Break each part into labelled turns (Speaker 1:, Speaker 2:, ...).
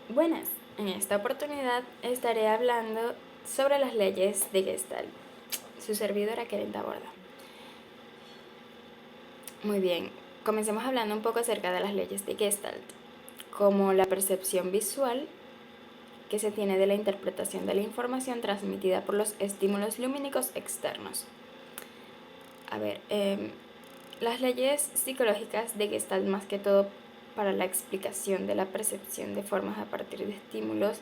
Speaker 1: Buenas, en esta oportunidad estaré hablando sobre las leyes de Gestalt. Su servidora Keren Taborda. Muy bien, comencemos hablando un poco acerca de las leyes de Gestalt, como la percepción visual que se tiene de la interpretación de la información transmitida por los estímulos lumínicos externos. Las leyes psicológicas de Gestalt, más que todo para la explicación de la percepción de formas a partir de estímulos,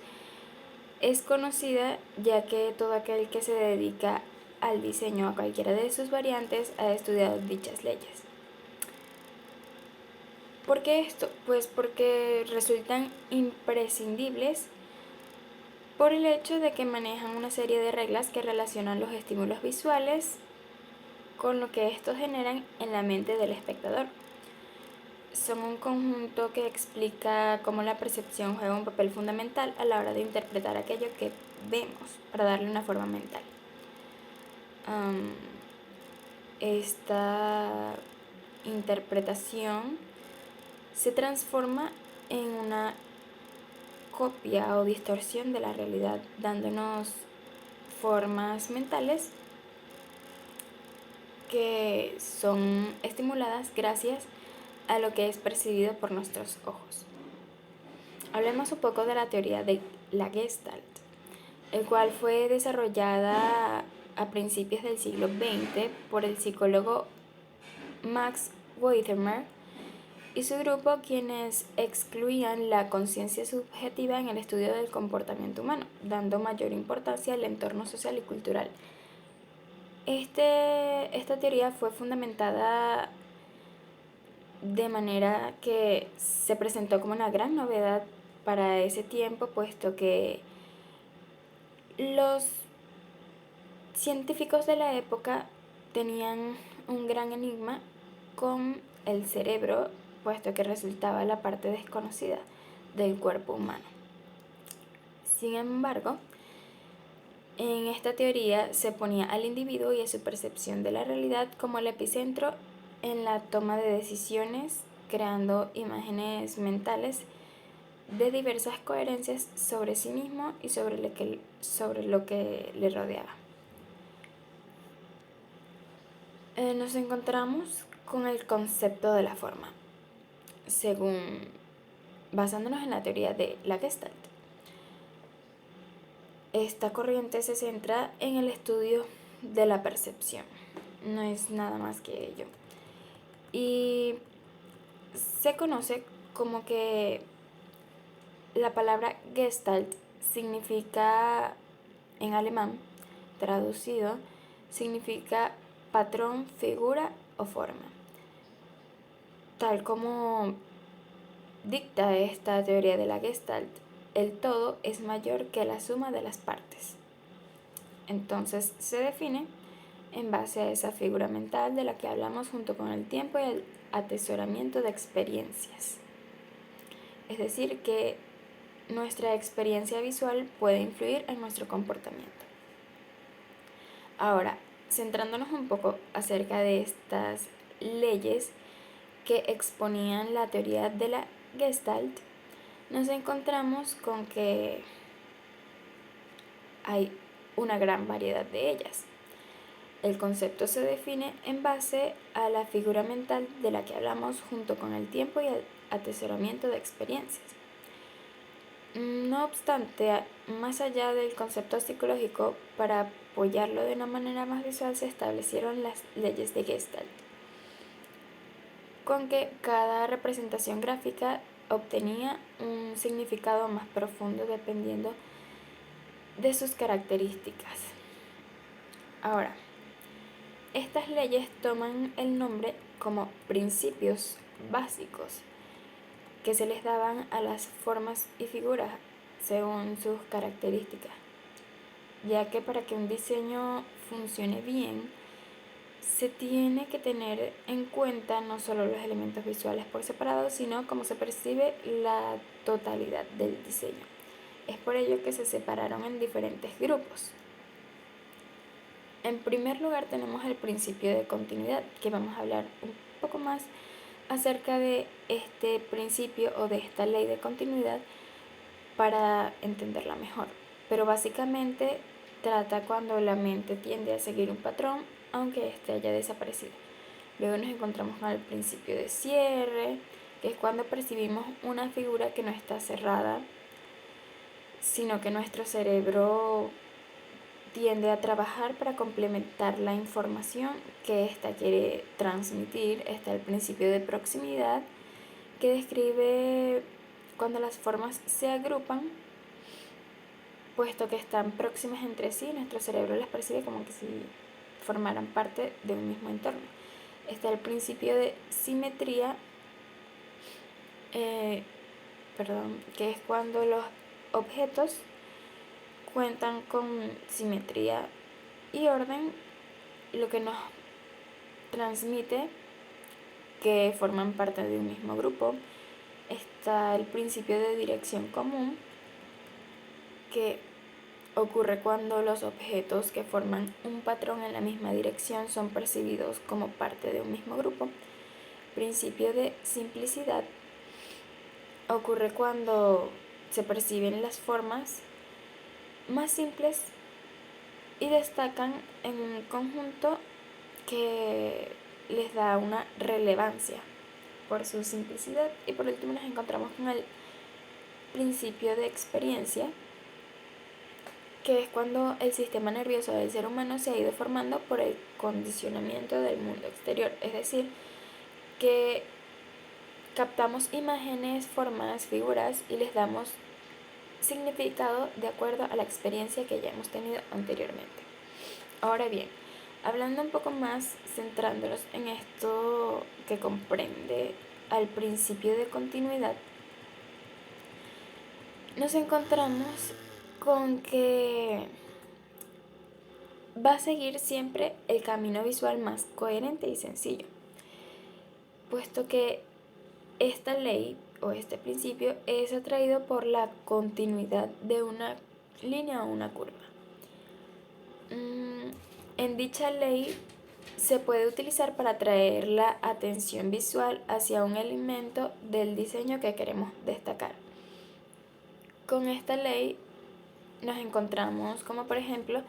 Speaker 1: es conocida ya que todo aquel que se dedica al diseño a cualquiera de sus variantes ha estudiado dichas leyes. ¿Por qué esto? Pues porque resultan imprescindibles por el hecho de que manejan una serie de reglas que relacionan los estímulos visuales con lo que estos generan en la mente del espectador. Son un conjunto que explica cómo la percepción juega un papel fundamental a la hora de interpretar aquello que vemos para darle una forma mental. Esta interpretación se transforma en una copia o distorsión de la realidad, dándonos formas mentales que son estimuladas gracias a lo que es percibido por nuestros ojos. Hablemos un poco de la teoría de la Gestalt, el cual fue desarrollada a principios del siglo XX por el psicólogo Max Wertheimer y su grupo, quienes excluían la conciencia subjetiva en el estudio del comportamiento humano, dando mayor importancia al entorno social y cultural. Esta teoría fue fundamentada de manera que se presentó como una gran novedad para ese tiempo, puesto que los científicos de la época tenían un gran enigma con el cerebro, puesto que resultaba la parte desconocida del cuerpo humano. Sin embargo, en esta teoría se ponía al individuo y a su percepción de la realidad como el epicentro en la toma de decisiones, creando imágenes mentales de diversas coherencias sobre sí mismo y sobre lo que le rodeaba. Nos encontramos con el concepto de la forma, basándonos en la teoría de la Gestalt. Esta corriente se centra en el estudio de la percepción, no es nada más que ello. Y se conoce como que la palabra Gestalt significa, en alemán, traducido, significa patrón, figura o forma. Tal como dicta esta teoría de la Gestalt, el todo es mayor que la suma de las partes. Entonces se define en base a esa figura mental de la que hablamos junto con el tiempo y el atesoramiento de experiencias. Es decir, que nuestra experiencia visual puede influir en nuestro comportamiento. Ahora, centrándonos un poco acerca de estas leyes que exponían la teoría de la Gestalt, nos encontramos con que hay una gran variedad de ellas. El concepto se define en base a la figura mental de la que hablamos junto con el tiempo y el atesoramiento de experiencias. No obstante, más allá del concepto psicológico, para apoyarlo de una manera más visual se establecieron las leyes de Gestalt, con que cada representación gráfica obtenía un significado más profundo dependiendo de sus características. Ahora, estas leyes toman el nombre como principios básicos que se les daban a las formas y figuras según sus características, ya que para que un diseño funcione bien, se tiene que tener en cuenta no solo los elementos visuales por separado, sino cómo se percibe la totalidad del diseño. Es por ello que se separaron en diferentes grupos. En primer lugar tenemos el principio de continuidad, que vamos a hablar un poco más acerca de este principio o de esta ley de continuidad, para entenderla mejor. Pero básicamente trata cuando la mente tiende a seguir un patrón aunque éste haya desaparecido. Luego nos encontramos con el principio de cierre, que es cuando percibimos una figura que no está cerrada, sino que nuestro cerebro tiende a trabajar para complementar la información que ésta quiere transmitir. Está el principio de proximidad, que describe cuando las formas se agrupan, puesto que están próximas entre sí, nuestro cerebro las percibe como que si formaran parte de un mismo entorno. Está el principio de simetría, que es cuando los objetos cuentan con simetría y orden, lo que nos transmite que forman parte de un mismo grupo. Está el principio de dirección común, que ocurre cuando los objetos que forman un patrón en la misma dirección son percibidos como parte de un mismo grupo. Principio de simplicidad ocurre cuando se perciben las formas más simples y destacan en un conjunto que les da una relevancia por su simplicidad. Y por último nos encontramos con el principio de experiencia, que es cuando el sistema nervioso del ser humano se ha ido formando por el condicionamiento del mundo exterior, es decir, que captamos imágenes, formas, figuras y les damos significado de acuerdo a la experiencia que ya hemos tenido anteriormente. Ahora bien, hablando un poco más, centrándonos en esto que comprende al principio de continuidad, nos encontramos con que va a seguir siempre el camino visual más coherente y sencillo, puesto que esta ley o este principio es atraído por la continuidad de una línea o una curva. En dicha ley se puede utilizar para atraer la atención visual hacia un elemento del diseño que queremos destacar. Con esta ley nos encontramos como por ejemplo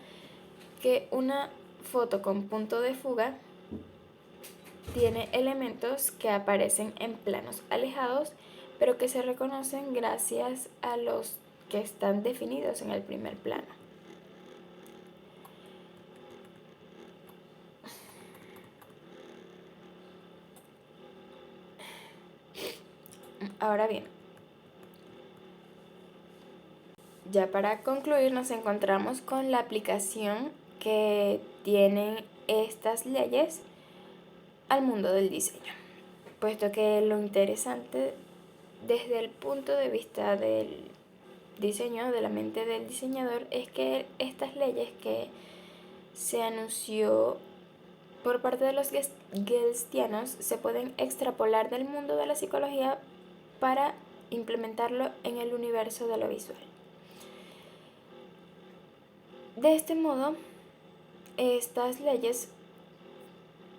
Speaker 1: que una foto con punto de fuga tiene elementos que aparecen en planos alejados, pero que se reconocen gracias a los que están definidos en el primer plano. Ahora bien, ya para concluir nos encontramos con la aplicación que tienen estas leyes al mundo del diseño, puesto que lo interesante desde el punto de vista del diseño, de la mente del diseñador, es que estas leyes que se anunció por parte de los gelstianos se pueden extrapolar del mundo de la psicología para implementarlo en el universo de lo visual. De este modo, estas leyes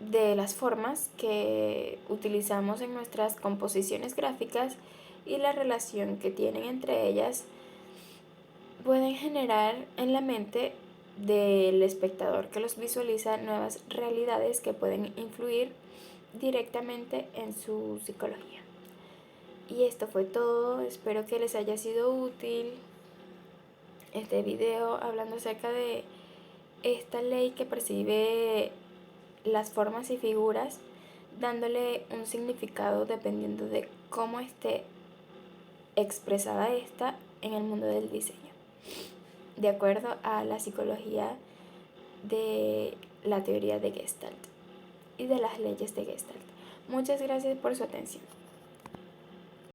Speaker 1: de las formas que utilizamos en nuestras composiciones gráficas y la relación que tienen entre ellas pueden generar en la mente del espectador que los visualiza nuevas realidades que pueden influir directamente en su psicología. Y esto fue todo, espero que les haya sido útil este video hablando acerca de esta ley que percibe las formas y figuras, dándole un significado dependiendo de cómo esté expresada esta en el mundo del diseño, de acuerdo a la psicología de la teoría de Gestalt y de las leyes de Gestalt. Muchas gracias por su atención.